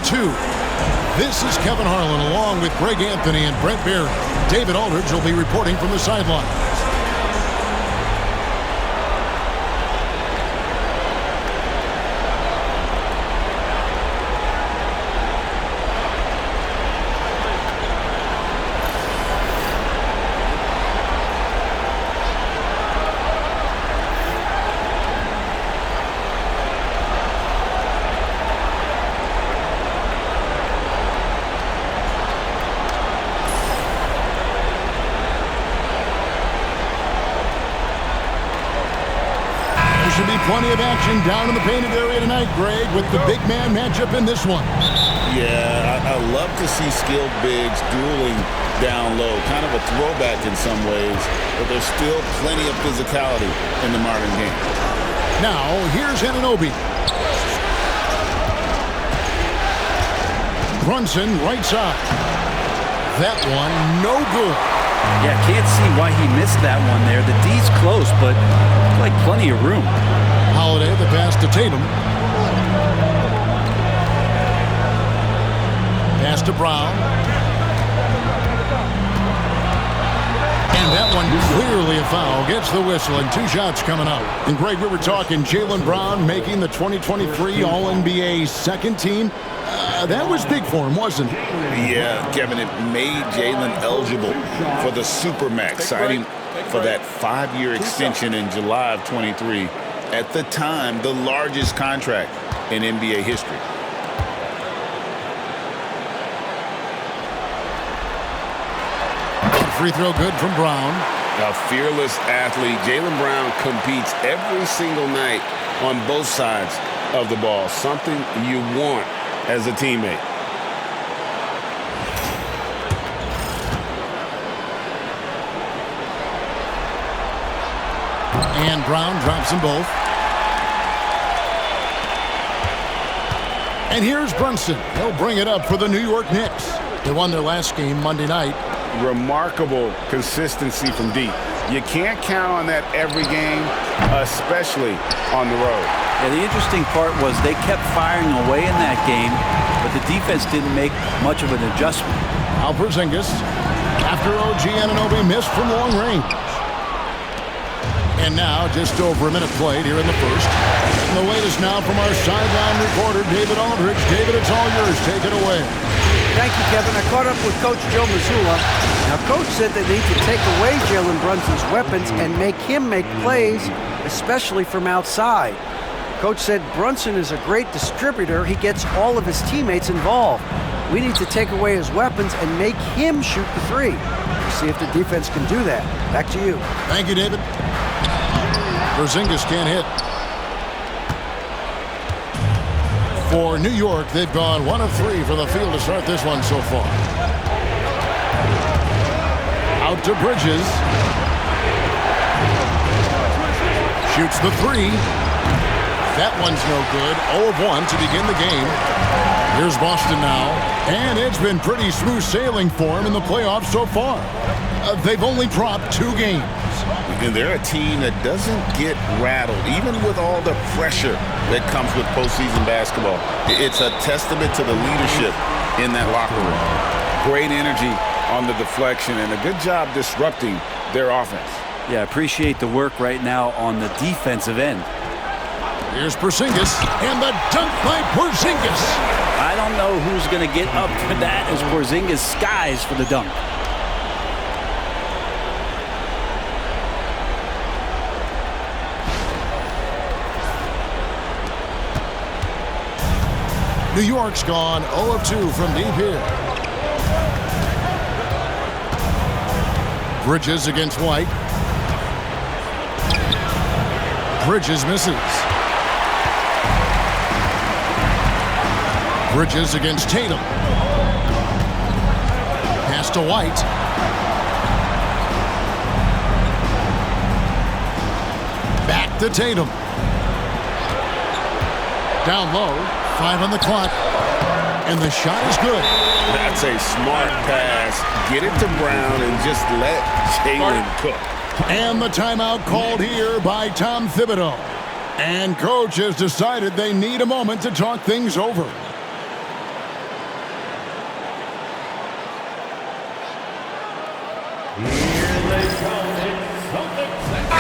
2. This is Kevin Harlan along with Greg Anthony and Brent Barry. David Aldridge will be reporting from the sideline. Should be plenty of action down in the painted area tonight, Greg, with the big man matchup in this one. Yeah, I love to see skilled bigs dueling down low. Kind of a throwback in some ways, but there's still plenty of physicality in the modern game. Now, here's Anunoby. Brunson, right side. That one, no good. Yeah, can't see why he missed that one there. The D's close, but like plenty of room. Holiday, the pass to Tatum. Pass to Brown. And that one clearly a foul. Gets the whistle and 2 shots coming up. And Greg, we were talking Jaylen Brown making the 2023 All-NBA second team. That was big for him, wasn't it? Yeah, Kevin, it made Jaylen eligible for the Supermax, signing for that 5-year extension in July of 23. At the time, the largest contract in NBA history. Free throw good from Brown. A fearless athlete. Jaylen Brown competes every single night on both sides of the ball. Something you want as a teammate. And Brown drops them both. And here's Brunson. He'll bring it up for the New York Knicks. They won their last game Monday night. Remarkable consistency from deep. You can't count on that every game, especially on the road. Yeah, the interesting part was they kept firing away in that game, but the defense didn't make much of an adjustment. Now Porzingis, after OG Anunoby missed from long range. And now just over a minute played here in the first. And the latest now from our sideline reporter, David Aldridge. David, it's all yours. Take it away. Thank you, Kevin. I caught up with Coach Joe Mazzulla. Now, Coach said they need to take away Jalen Brunson's weapons and make him make plays, especially from outside. Coach said Brunson is a great distributor. He gets all of his teammates involved. We need to take away his weapons and make him shoot the three. We'll see if the defense can do that. Back to you. Thank you, David. Porzingis can't hit. For New York, they've gone 1 of 3 from the field to start this one so far. Out to Bridges. Shoots the 3. That one's no good. 0 of 1 to begin the game. Here's Boston now. And it's been pretty smooth sailing for them in the playoffs so far. They've only dropped 2 games. And they're a team that doesn't get rattled, even with all the pressure that comes with postseason basketball. It's a testament to the leadership in that locker room. Great energy on the deflection and a good job disrupting their offense. Yeah, appreciate the work right now on the defensive end. Here's Porzingis, and the dunk by Porzingis. I don't know who's going to get up for that as Porzingis skies for the dunk. New York's gone 0 of 2 from deep here. Bridges against White. Bridges misses. Bridges against Tatum. Pass to White. Back to Tatum. Down low. 5 on the clock. And the shot is good. That's a smart pass. Get it to Brown and just let Jalen cook. And the timeout called here by Tom Thibodeau. And coach has decided they need a moment to talk things over.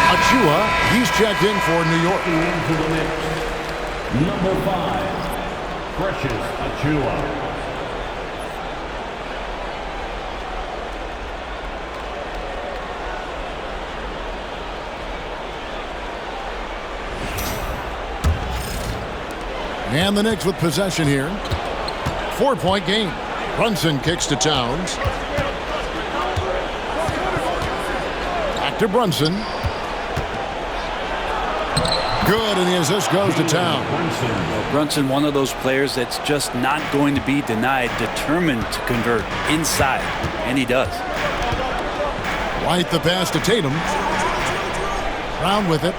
Achua, he's checked in for New York. Number 5, Precious Achua. And the Knicks with possession here. 4-point game. Brunson kicks to Towns. Back to Brunson. Good, and the assist goes to Towns. Brunson, one of those players that's just not going to be denied, determined to convert inside, and he does. White the pass to Tatum. Brown with it.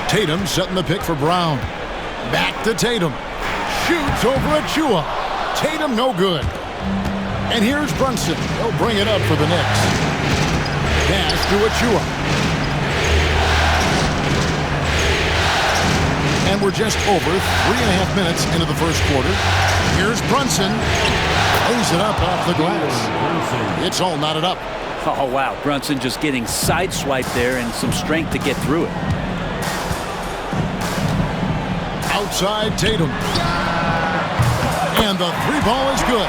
Tatum setting the pick for Brown. Back to Tatum. Shoots over Achua. Tatum no good. And here's Brunson. He'll bring it up for the Knicks. Pass to Achua. And we're just over 3.5 minutes into the first quarter. Here's Brunson. Lays it up off the glass. It's all knotted up. Oh, wow. Brunson just getting sideswiped there and some strength to get through it. Outside Tatum. And the three ball is good.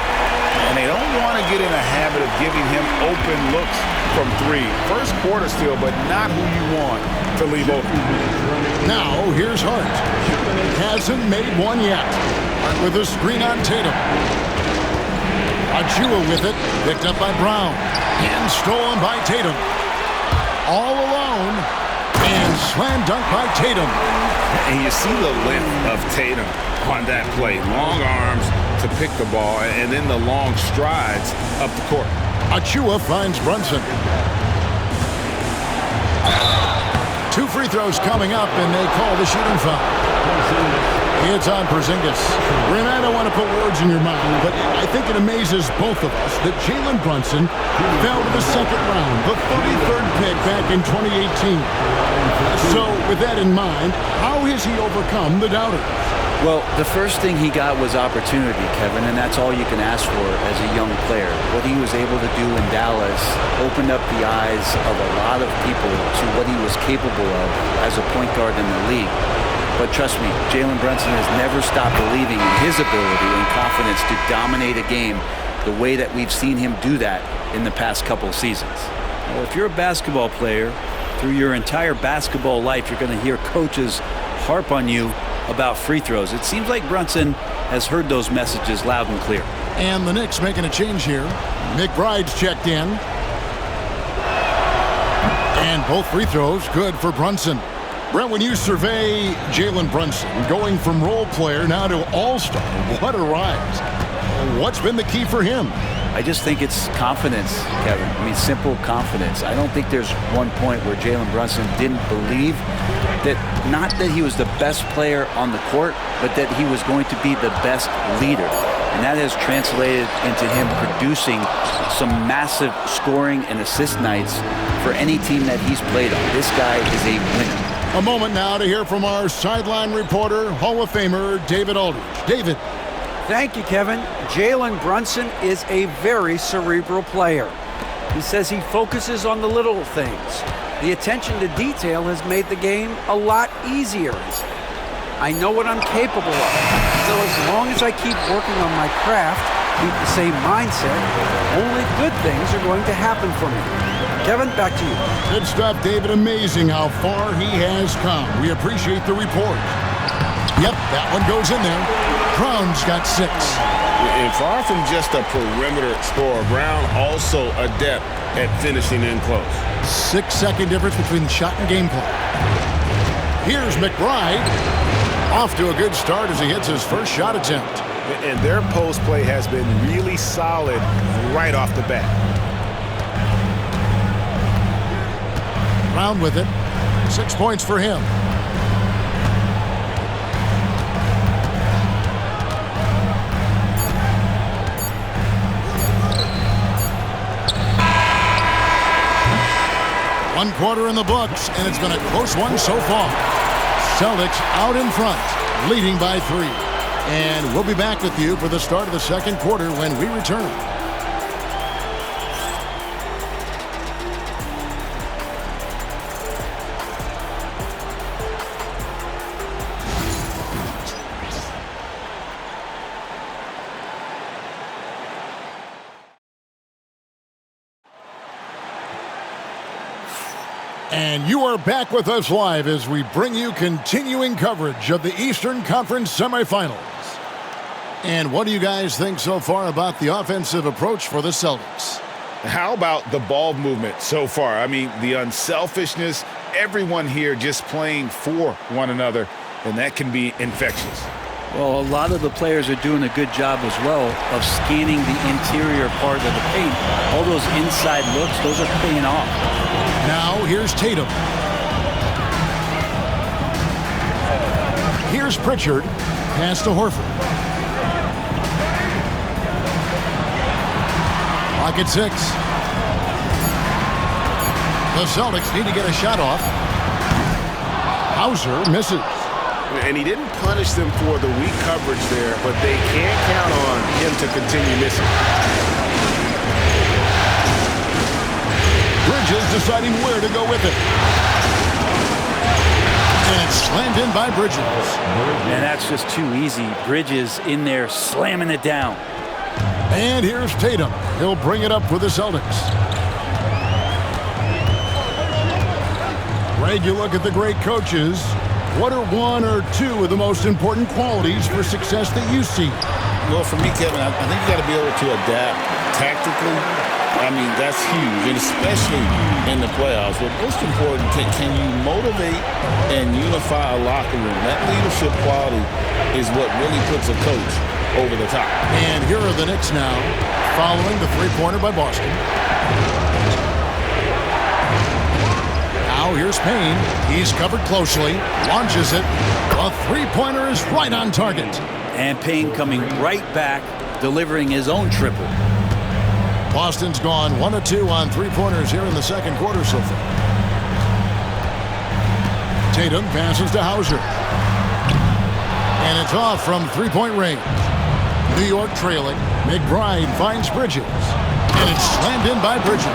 And they don't want to get in a habit of giving him open looks from three. First quarter still, but not who you want to leave open. Now here's Hart. Hasn't made one yet. Hart with a screen on Tatum. Achua with it. Picked up by Brown. And stolen by Tatum. All alone. And slam dunk by Tatum. And you see the length of Tatum on that play. Long arms to pick the ball, and then the long strides up the court. Achua finds Brunson. 2 free throws coming up, and they call the shooting foul. It's on Porzingis. Ren, I don't want to put words in your mouth, but I think it amazes both of us that Jalen Brunson fell to the second round, the 33rd pick back in 2018. So, with that in mind, how has he overcome the doubters? Well, the first thing he got was opportunity, Kevin, and that's all you can ask for as a young player. What he was able to do in Dallas opened up the eyes of a lot of people to what he was capable of as a point guard in the league. But trust me, Jalen Brunson has never stopped believing in his ability and confidence to dominate a game the way that we've seen him do that in the past couple of seasons. Well, if you're a basketball player, through your entire basketball life, you're going to hear coaches harp on you about free throws. It seems like Brunson has heard those messages loud and clear. And the Knicks making a change here. McBride's checked in. And both free throws good for Brunson. Brent, when you survey Jalen Brunson going from role player now to all-star, what a rise. What's been the key for him? I just think it's confidence, Kevin. I mean, simple confidence. I don't think there's one point where Jalen Brunson didn't believe that, not that he was the best player on the court, but that he was going to be the best leader. And that has translated into him producing some massive scoring and assist nights for any team that he's played on. This guy is a winner. A moment now to hear from our sideline reporter, Hall of Famer David Aldridge. David. Thank you, Kevin. Jalen Brunson is a very cerebral player. He says he focuses on the little things. The attention to detail has made the game a lot easier. I know what I'm capable of. So as long as I keep working on my craft, keep the same mindset, only good things are going to happen for me. Kevin, back to you. Good stuff, David. Amazing how far he has come. We appreciate the report. Yep, that one goes in there. Brown's got 6. And far from just a perimeter scorer, Brown also adept at finishing in close. 6-second difference between the shot and game clock. Here's McBride. Off to a good start as he hits his first shot attempt. And their post play has been really solid right off the bat. Brown with it. 6 points for him. One quarter in the books, and it's been a close one so far. Celtics out in front, leading by 3. And we'll be back with you for the start of the second quarter when we return. And you are back with us live as we bring you continuing coverage of the Eastern Conference semifinals. And what do you guys think so far about the offensive approach for the Celtics? How about the ball movement so far? I mean, the unselfishness, everyone here just playing for one another, and that can be infectious. Well, a lot of the players are doing a good job as well of scanning the interior part of the paint. All those inside looks, those are paying off. Now, here's Tatum. Here's Pritchard. Pass to Horford. Clock at 6. The Celtics need to get a shot off. Hauser misses. And he didn't punish them for the weak coverage there, but they can't count on him to continue missing. Bridges deciding where to go with it. And it's slammed in by Bridges. And that's just too easy. Bridges in there slamming it down. And here's Tatum. He'll bring it up for the Celtics. Greg, you look at the great coaches. What are one or two of the most important qualities for success that you see? Well, for me, Kevin, I think you got to be able to adapt tactically. I mean, that's huge, and especially in the playoffs. But most important, can you motivate and unify a locker room? That leadership quality is what really puts a coach over the top. And here are the Knicks now, following the three-pointer by Boston. Now here's Payne. He's covered closely, launches it. A three-pointer is right on target. And Payne coming right back, delivering his own triple. Boston's gone 1 of 2 on three-pointers here in the second quarter so far. Tatum passes to Hauser. And it's off from three-point range. New York trailing. McBride finds Bridges. And it's slammed in by Bridges.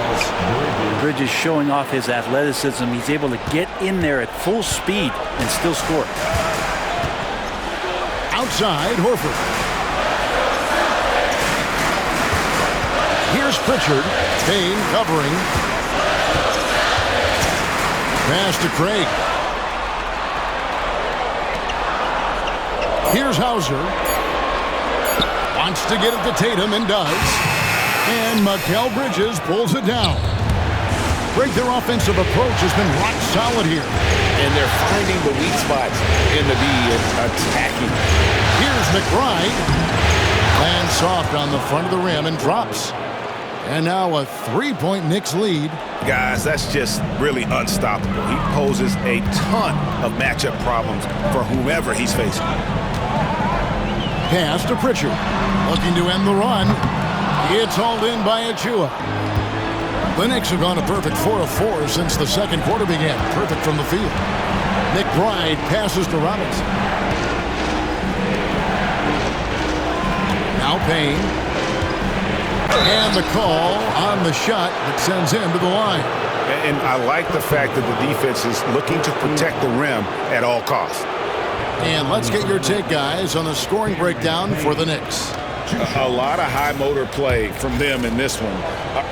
Bridges showing off his athleticism. He's able to get in there at full speed and still score. Outside, Horford. Here's Pritchard. Payne covering. Pass to Craig. Here's Hauser. Wants to get it to Tatum and does. And Mikal Bridges pulls it down. Greg, their offensive approach has been rock solid here. And they're finding the weak spots in the D and attacking. Here's McBride. Lands soft on the front of the rim and drops. And now a three-point Knicks lead. Guys, that's just really unstoppable. He poses a ton of matchup problems for whomever he's facing. Pass to Pritchard. Looking to end the run. It's hauled in by Achua. The Knicks have gone a perfect 4 of 4 since the second quarter began. Perfect from the field. McBride passes to Robinson. Now Payne. And the call on the shot that sends him to the line. And I like the fact that the defense is looking to protect the rim at all costs. And let's get your take, guys, on the scoring breakdown for the Knicks. A lot of high motor play from them in this one,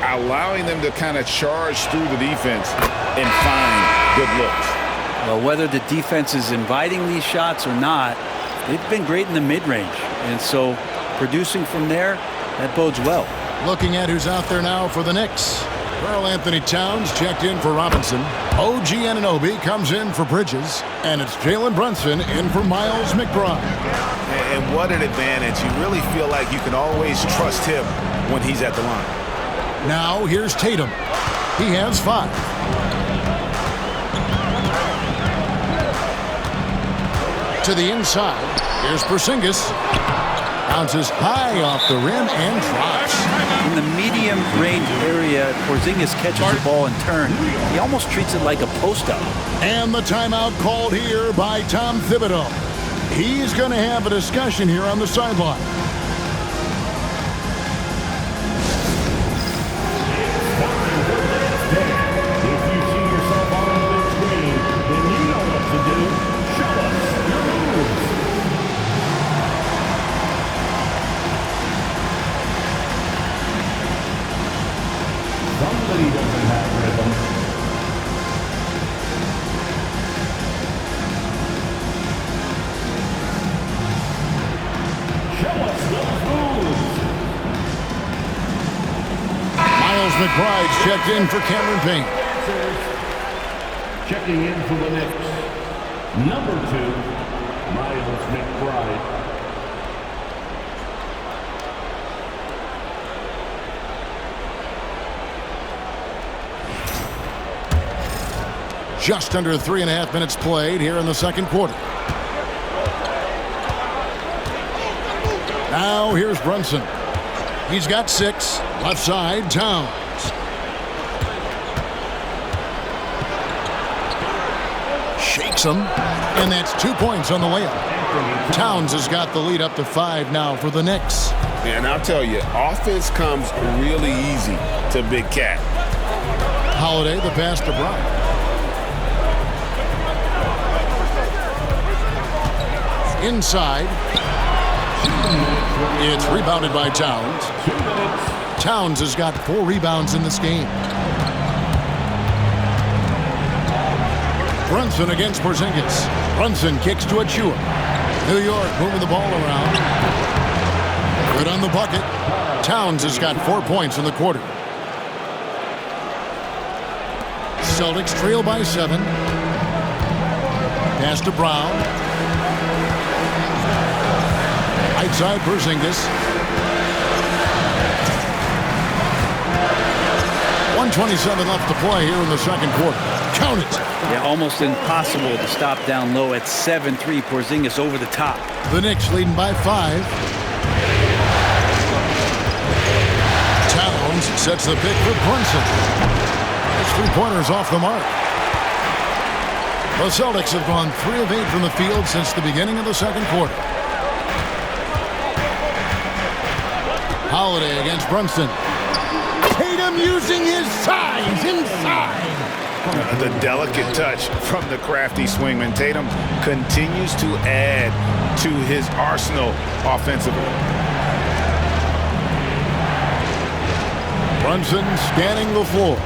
allowing them to kind of charge through the defense and find good looks. Well, whether the defense is inviting these shots or not, they've been great in the mid-range. And so producing from there, that bodes well. Looking at who's out there now for the Knicks. Karl Anthony Towns checked in for Robinson. OG Anunoby comes in for Bridges. And it's Jalen Brunson in for Miles McBride. And what an advantage. You really feel like you can always trust him when he's at the line. Now here's Tatum. He has 5. To the inside. Here's Porzingis. Bounces high off the rim and drops. In the medium range area, Porzingis catches the ball and turns. He almost treats it like a post-up. And the timeout called here by Tom Thibodeau. He's going to have a discussion here on the sideline. If you see yourself on the big screen, then you know what to do. Show us your moves. Somebody doesn't have rhythm. McBride's checked in for Cameron Payne. Checking in for the Knicks, number 2, Miles McBride. Just under 3.5 minutes played here in the second quarter. Now here's Brunson. He's got 6. Left side, Towns. Shakes him, and that's 2 points on the layup. Towns has got the lead up to 5 now for the Knicks. And I'll tell you, offense comes really easy to Big Cat. Holiday, the pass to Brown. Inside. It's rebounded by Towns. Towns has got 4 rebounds in this game. Brunson against Porzingis. Brunson kicks to Achua. New York moving the ball around. Good on the bucket. Towns has got 4 points in the quarter. Celtics trail by 7. Pass to Brown. Right side, Porzingis. 1:27 left to play here in the second quarter. Count it. Yeah, almost impossible to stop down low at 7-3. Porzingis over the top. The Knicks leading by 5. Towns sets the pick for Brunson. His 3-pointers off the mark. The Celtics have gone 3 of 8 from the field since the beginning of the second quarter. Holiday against Brunson. Tatum using his size inside. The delicate touch from the crafty swingman. Tatum continues to add to his arsenal offensively. Brunson scanning the floor.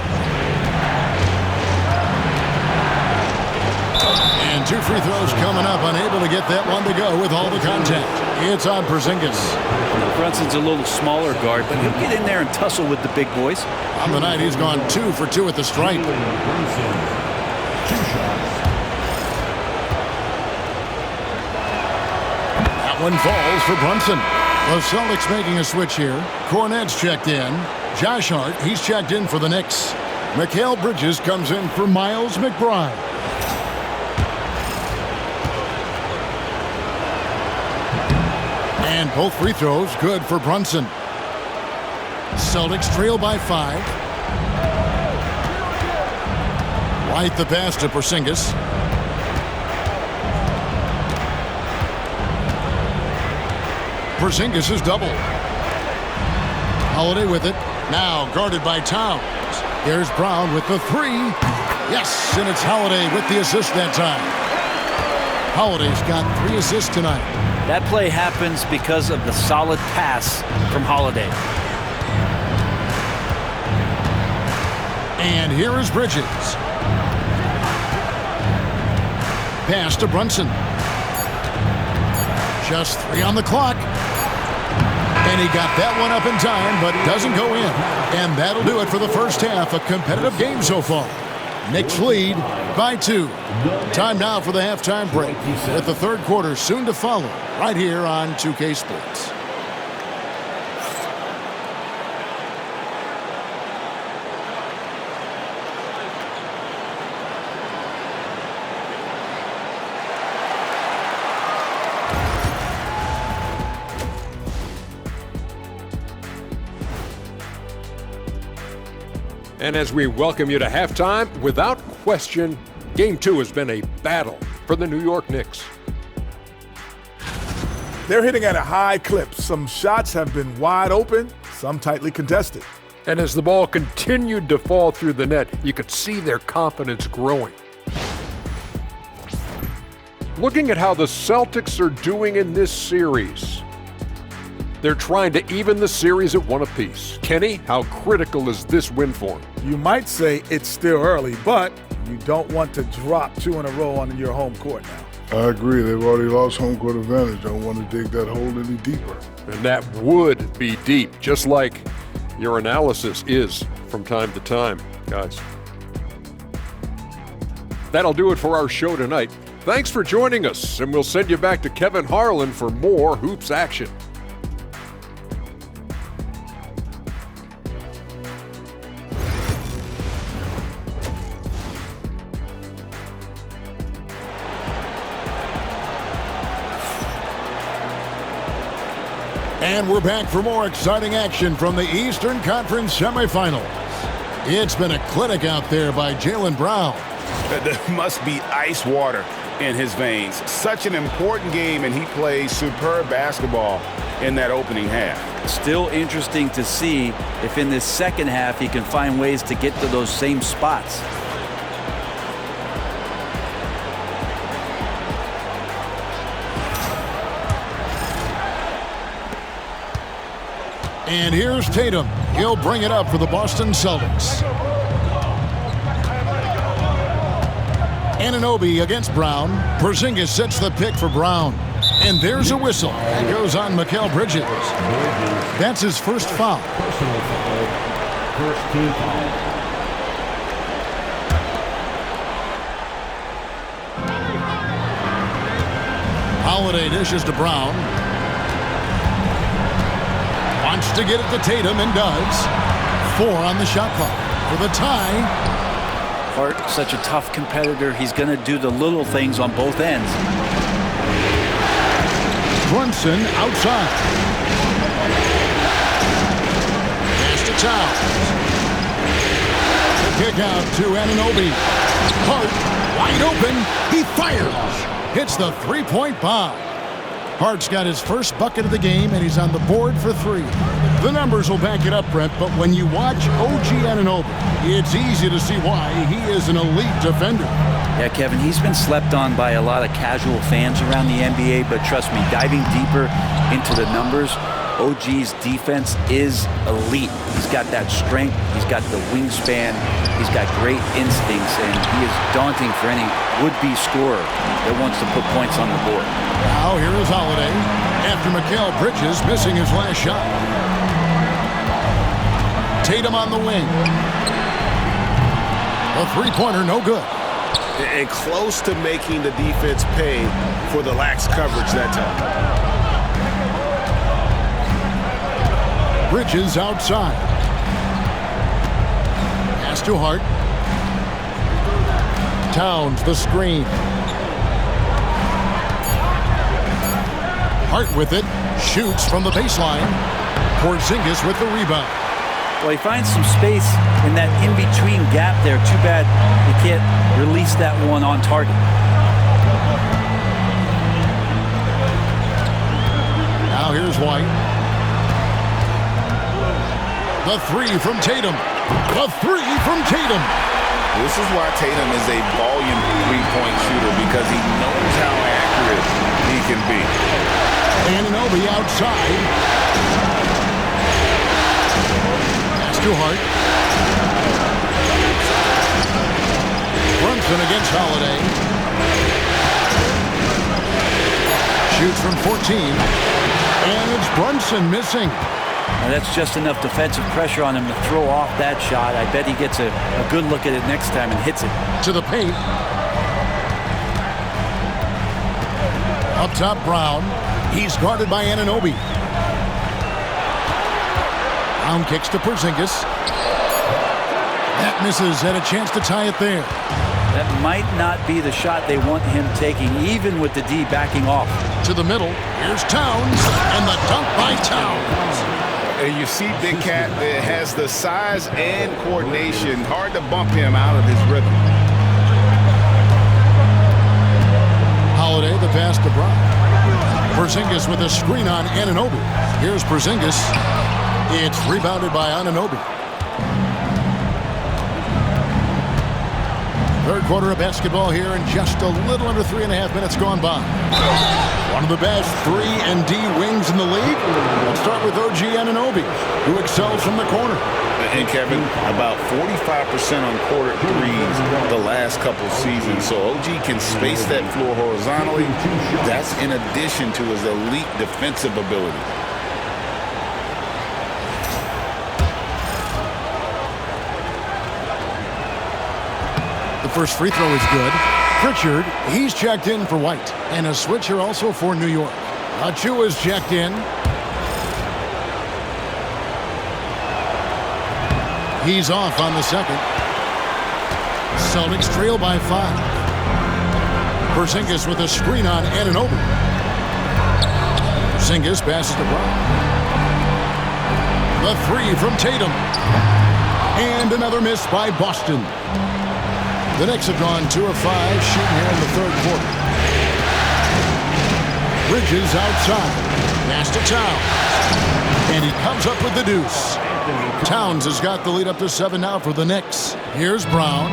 And 2 free throws coming up. Unable to get that one to go with all the contact. It's on Porzingis. Brunson's a little smaller guard, but he'll get in there and tussle with the big boys. On the night, he's gone 2 for 2 at the stripe. That one falls for Brunson. The Celtics making a switch here. Cornette's checked in. Josh Hart, he's checked in for the Knicks. Mikal Bridges comes in for Miles McBride. And both free throws good for Brunson. Celtics trail by 5. Right the pass to Porzingis. Porzingis is double. Holiday with it. Now guarded by Towns. Here's Brown with the 3. Yes, and it's Holiday with the assist that time. Holiday's got 3 assists tonight. That play happens because of the solid pass from Holiday. And here is Bridges. Pass to Brunson. Just 3 on the clock. And he got that one up in time, but doesn't go in. And that'll do it for the first half. A competitive game so far. Knicks lead by 2. Time now for the halftime break, with the third quarter soon to follow, right here on 2K Sports. And as we welcome you to halftime, without question, Game 2 has been a battle for the New York Knicks. They're hitting at a high clip. Some shots have been wide open, some tightly contested. And as the ball continued to fall through the net, you could see their confidence growing. Looking at how the Celtics are doing in this series, they're trying to even the series at 1 apiece. Kenny, how critical is this win for them? You might say it's still early, but you don't want to drop 2 in a row on your home court now. I agree. They've already lost home court advantage. Don't want to dig that hole any deeper. And that would be deep, just like your analysis is from time to time, guys. That'll do it for our show tonight. Thanks for joining us, and we'll send you back to Kevin Harlan for more Hoops action. And we're back for more exciting action from the Eastern Conference semifinals. It's been a clinic out there by Jaylen Brown. There must be ice water in his veins. Such an important game, and he plays superb basketball in that opening half. Still interesting to see if in this second half he can find ways to get to those same spots. And here's Tatum. He'll bring it up for the Boston Celtics. Anunoby against Brown. Porzingis sets the pick for Brown. And there's a whistle. That goes on Mikal Bridges. That's his first foul. Personal foul. First team foul. Holiday dishes to Brown. Wants to get it to Tatum and does. 4 on the shot clock for the tie. Hart, such a tough competitor. He's going to do the little things on both ends. Brunson outside. Pass to Towns. The kick out to Anunoby. Hart wide open. He fires. Hits the three-point bomb. Hart's got his first bucket of the game, and he's on the board for 3. The numbers will back it up, Brent, but when you watch OG Anunoby, it's easy to see why he is an elite defender. Yeah, Kevin, he's been slept on by a lot of casual fans around the NBA, but trust me, diving deeper into the numbers, OG's defense is elite. He's got that strength, he's got the wingspan, he's got great instincts, and he is daunting for any would-be scorer that wants to put points on the board. Now here is Holiday after Mikal Bridges missing his last shot. Tatum on the wing. A three-pointer, no good. And close to making the defense pay for the lax coverage that time. Bridges outside. Pass to Hart. Towns the screen. Hart with it. Shoots from the baseline. Porzingis with the rebound. Well, he finds some space in that in-between gap there. Too bad he can't release that one on target. Now here's White. The 3 from Tatum. The 3 from Tatum. This is why Tatum is a volume three-point shooter, because he knows how accurate he can be. Anunoby outside. To Hart. Brunson against Holiday. Shoots from 14. And it's Brunson missing. Now that's just enough defensive pressure on him to throw off that shot. I bet he gets a good look at it next time and hits it. To the paint. Up top, Brown. He's guarded by Anunoby. Brown kicks to Porzingis. That misses, and a chance to tie it there. That might not be the shot they want him taking, even with the D backing off. To the middle. Here's Towns, and the dunk by Towns. And you see Big Cat that has the size and coordination. Hard to bump him out of his rhythm. Holiday, the pass to Brown. Porzingis with a screen on Anunoby. Here's Porzingis. It's rebounded by Anunoby. Third quarter of basketball here, and just a little under 3.5 minutes gone by. One of the best 3-and-D wings in the league. Let's start with OG Anunoby, who excels from the corner. And Kevin, about 45% on quarter threes the last couple seasons. So OG can space that floor horizontally. That's in addition to his elite defensive ability. First free throw is good. Pritchard, he's checked in for White. And a switcher also for New York. Achua's checked in. He's off on the second. Celtics trail by 5. Porzingis with a screen on Anunoby. Porzingis passes to Brown. The three from Tatum. And another miss by Boston. The Knicks have gone 2 of 5 shooting here in the third quarter. Bridges outside. Pass to Towns. And he comes up with the deuce. Towns has got the lead up to 7 now for the Knicks. Here's Brown.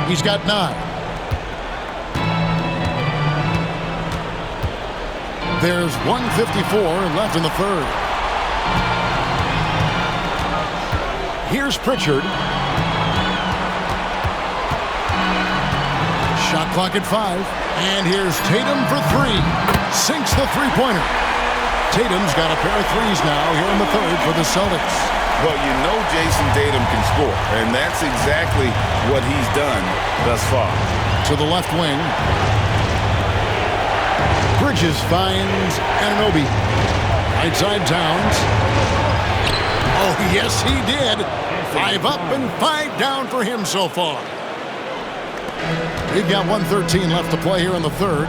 He's got 9. There's 1:54 left in the third. Here's Pritchard. Shot clock at 5. And here's Tatum for 3. Sinks the three-pointer. Tatum's got a pair of threes now here in the third for the Celtics. Well, you know Jason Tatum can score, and that's exactly what he's done thus far. To the left wing. Bridges finds Anunoby. Right side Towns. Oh, yes, he did. 5 up and 5 down for him so far. We've got 1:13 left to play here in the third.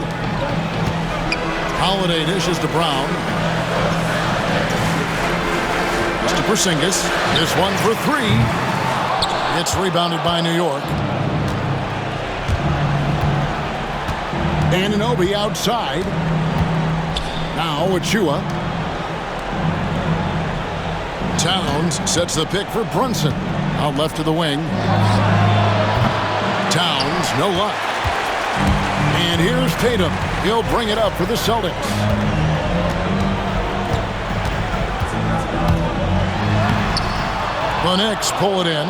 Holiday dishes to Brown. To Porzingis. This one for 3. It's rebounded by New York. Anunoby outside. Now Achua. Towns sets the pick for Brunson. Out left to the wing. Towns, no luck. And here's Tatum. He'll bring it up for the Celtics. The Knicks pull it in.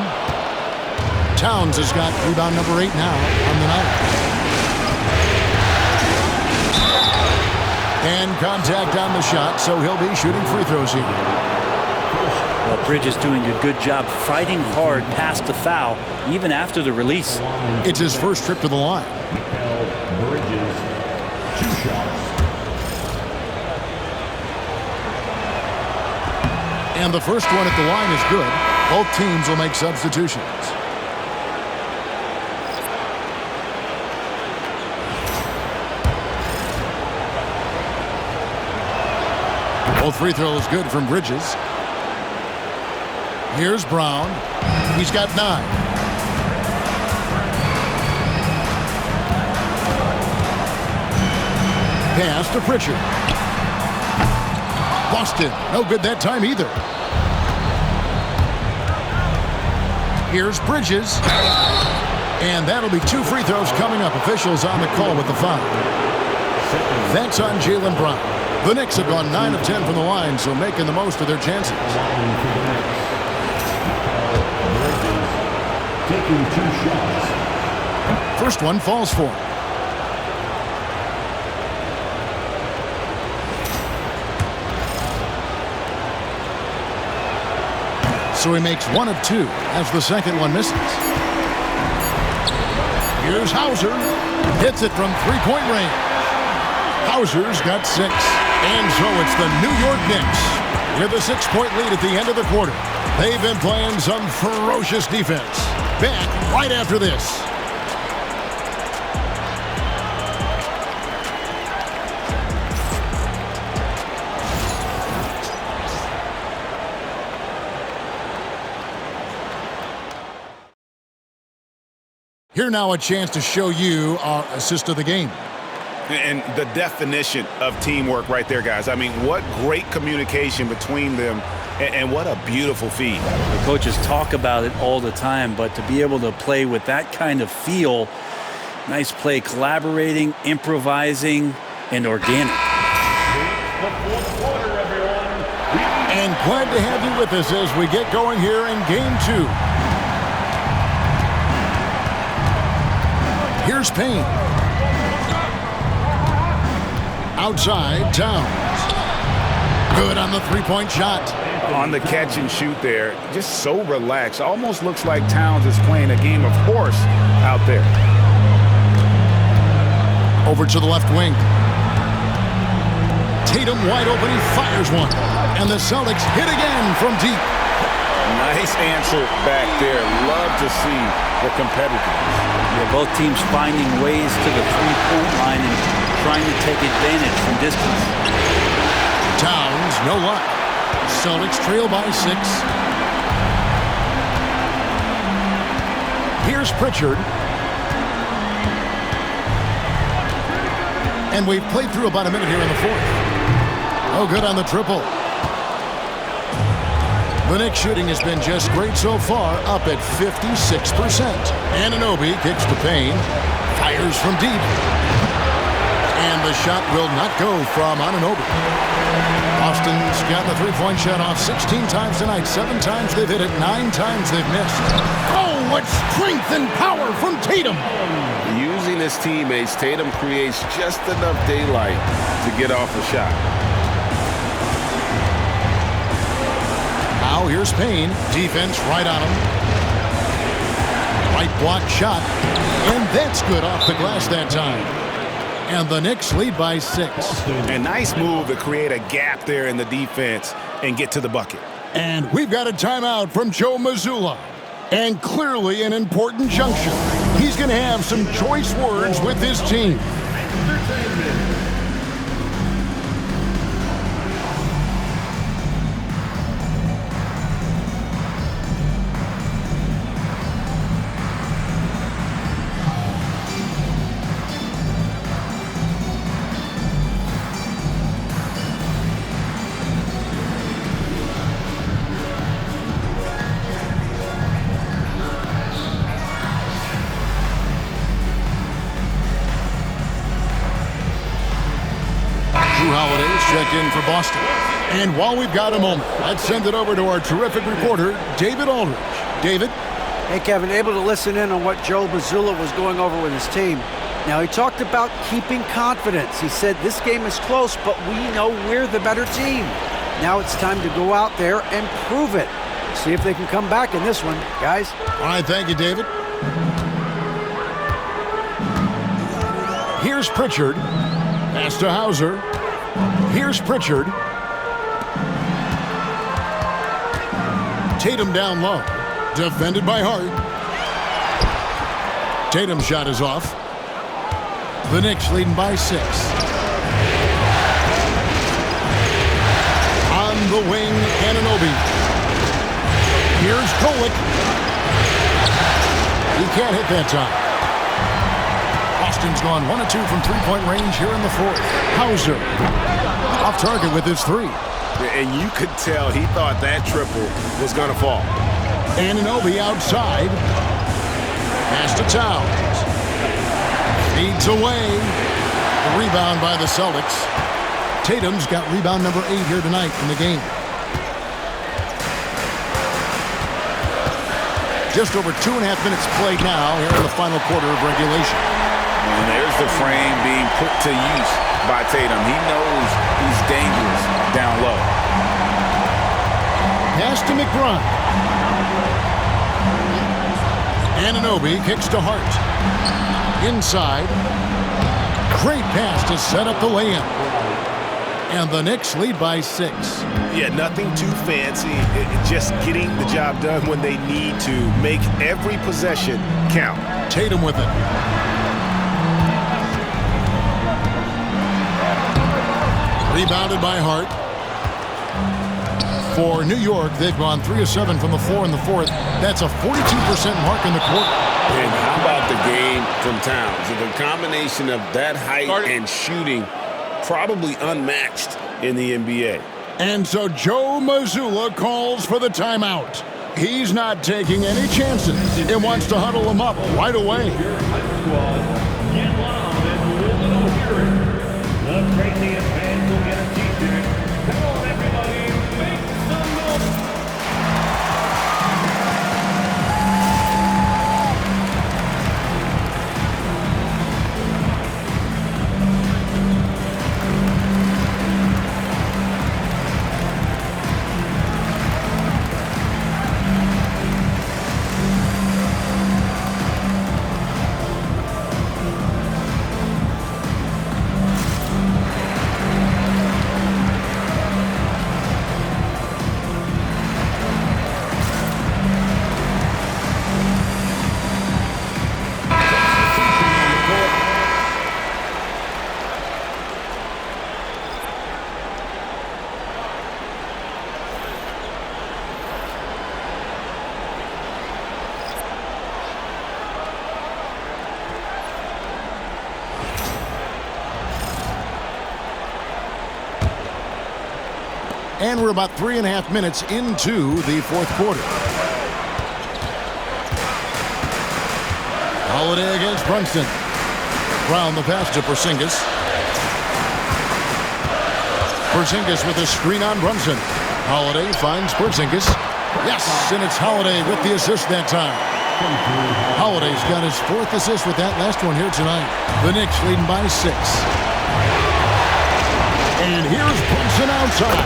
Towns has got rebound number 8 now on the night. And contact on the shot, so he'll be shooting free throws here. Well, Bridges doing a good job fighting hard past the foul, even after the release. It's his first trip to the line. Bridges, 2 shots. And the first one at the line is good. Both teams will make substitutions. Both free throws good from Bridges. Here's Brown. He's got 9. Pass to Pritchard. Boston, no good that time either. Here's Bridges. And that'll be 2 free throws coming up. Officials on the call with the foul. That's on Jaylen Brown. The Knicks have gone 9 of 10 from the line, so making the most of their chances. Taking 2 shots. First one falls for him. So he makes 1 of 2 as the second one misses. Here's Hauser. Hits it from 3-point range. Hauser's got 6. And so it's the New York Knicks with a 6-point lead at the end of the quarter. They've been playing some ferocious defense. Back right after this. Here now a chance to show you our assist of the game. And the definition of teamwork right there, guys. I mean, what great communication between them, and what a beautiful feed. The coaches talk about it all the time, but to be able to play with that kind of feel, nice play, collaborating, improvising, and organic. The 4th quarter, everyone. And glad to have you with us as we get going here in Game 2. Here's Payne. Outside, Towns. Good on the 3-point shot. On the catch and shoot there, just so relaxed. Almost looks like Towns is playing a game of horse out there. Over to the left wing. Tatum wide open. He fires one. And the Celtics hit again from deep. Nice answer back there. Love to see the competitiveness. Yeah, both teams finding ways to the three-point line and trying to take advantage from distance. Towns, no luck. Celtics trail by 6. Here's Pritchard. And we've played through about a minute here in the 4th. Oh, good on the triple. The Knicks shooting has been just great so far, up at 56%. Anunoby kicks to Payne, fires from deep. And the shot will not go from Anunoby. Boston's gotten the three-point shot off 16 times tonight. 7 times they've hit it, 9 times they've missed. Oh, what strength and power from Tatum! Using his teammates, Tatum creates just enough daylight to get off a shot. Now here's Payne. Defense right on him. Right block shot. And that's good off the glass that time. And the Knicks lead by 6. A nice move to create a gap there in the defense and get to the bucket. And we've got a timeout from Joe Mazzulla. And clearly an important junction. He's going to have some choice words with his team. Check in for Boston. And while we've got a moment, let's send it over to our terrific reporter, David Aldridge. David? Hey, Kevin, able to listen in on what Joe Mazzulla was going over with his team. Now, he talked about keeping confidence. He said this game is close, but we know we're the better team. Now it's time to go out there and prove it. See if they can come back in this one, guys. All right, thank you, David. Here's Pritchard. Pass to Hauser. Here's Pritchard. Tatum down low. Defended by Hart. Tatum's shot is off. The Knicks leading by 6. On the wing, Anunoby. Here's Golick. He can't hit that time. Boston's gone 1 of 2 from three-point range here in the 4th. Hauser off target with his 3. And you could tell he thought that triple was going to fall. Anunoby outside. Pass to Towns. Feeds away. The rebound by the Celtics. Tatum's got rebound number 8 here tonight in the game. Just over 2.5 minutes played now here in the final quarter of regulation. And there's the frame being put to use by Tatum. He knows he's dangerous down low. Pass to McBride. Anunoby kicks to Hart. Inside. Great pass to set up the layup. And the Knicks lead by 6. Yeah, nothing too fancy. Just getting the job done when they need to. Make every possession count. Tatum with it. Rebounded by Hart. For New York, they've gone 3 of 7 from the floor in the 4th. That's a 42% mark in the quarter. And how about the game from Towns? The combination of that height and shooting, probably unmatched in the NBA. And so Joe Mazzulla calls for the timeout. He's not taking any chances and wants to huddle them up right away. Get loud and we'll hear it. The craziest fans will get a t-shirt. Come on, everybody, make some noise. And we're about 3.5 minutes into the fourth quarter. Holiday against Brunson. Brown the pass to Porzingis. Porzingis with a screen on Brunson. Holiday finds Porzingis. Yes, and it's Holiday with the assist that time. Holiday's got his 4th assist with that last one here tonight. The Knicks leading by 6. And here's Brunson outside.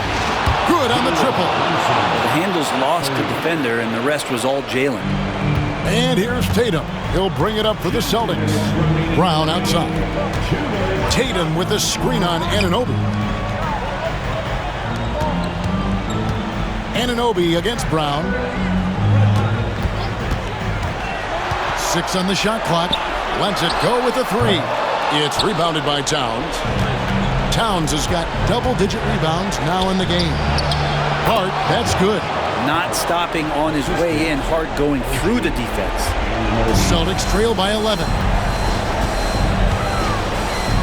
Good on the triple. The handles lost the defender, and the rest was all Jalen. And here's Tatum. He'll bring it up for the Celtics. Brown outside. Tatum with a screen on Anunoby. Anunoby against Brown. 6 on the shot clock. Lets it go with a 3. It's rebounded by Towns. Towns has got double-digit rebounds now in the game. Hart, that's good. Not stopping on his way in, Hart going through the defense. The Celtics trail by 11.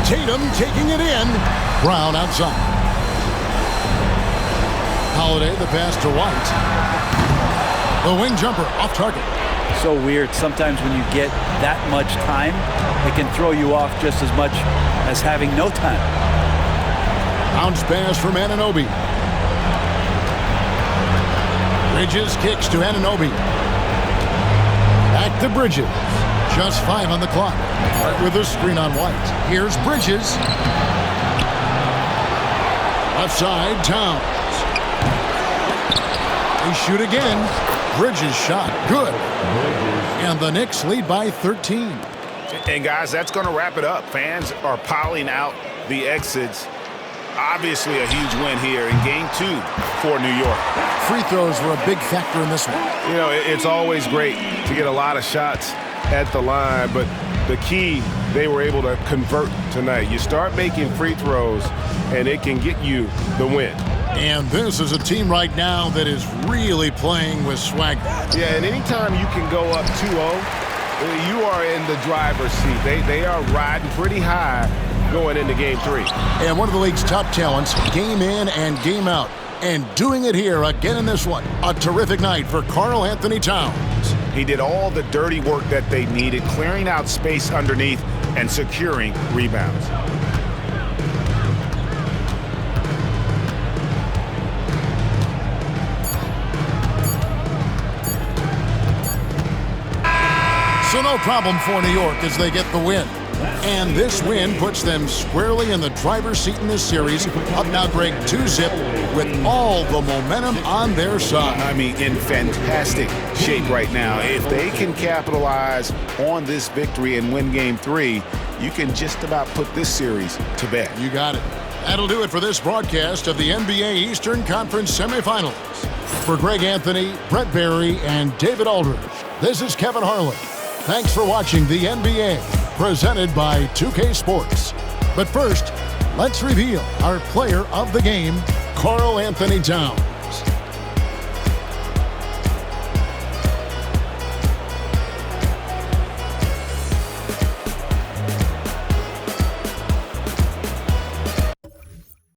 Tatum taking it in. Brown outside. Holiday, the pass to White. The wing jumper off target. So weird. Sometimes when you get that much time, it can throw you off just as much as having no time. Bounce pass from Anunoby. Bridges kicks to Anunoby. Back to Bridges. Just 5 on the clock. With a screen on White. Here's Bridges. Left side, Towns. They shoot again. Bridges shot. Good. And the Knicks lead by 13. And guys, that's going to wrap it up. Fans are piling out the exits. Obviously a huge win here in Game 2 for New York. Free throws were a big factor in this one. You know, it's always great to get a lot of shots at the line, but the key, they were able to convert tonight. You start making free throws, and it can get you the win. And this is a team right now that is really playing with swagger. Yeah, and anytime you can go up 2-0, you are in the driver's seat. They are riding pretty high going into Game 3. And one of the league's top talents, game in and game out. And doing it here again in this one. A terrific night for Karl Anthony Towns. He did all the dirty work that they needed, clearing out space underneath and securing rebounds. So no problem for New York as they get the win. And this win puts them squarely in the driver's seat in this series. Up now, Greg, 2-zip with all the momentum on their side. I mean, in fantastic shape right now. If they can capitalize on this victory and win Game 3, you can just about put this series to bed. You got it. That'll do it for this broadcast of the NBA Eastern Conference semifinals. For Greg Anthony, Brett Barry, and David Aldridge, this is Kevin Harlan. Thanks for watching the NBA, presented by 2K Sports. But first, let's reveal our player of the game, Karl Anthony Towns.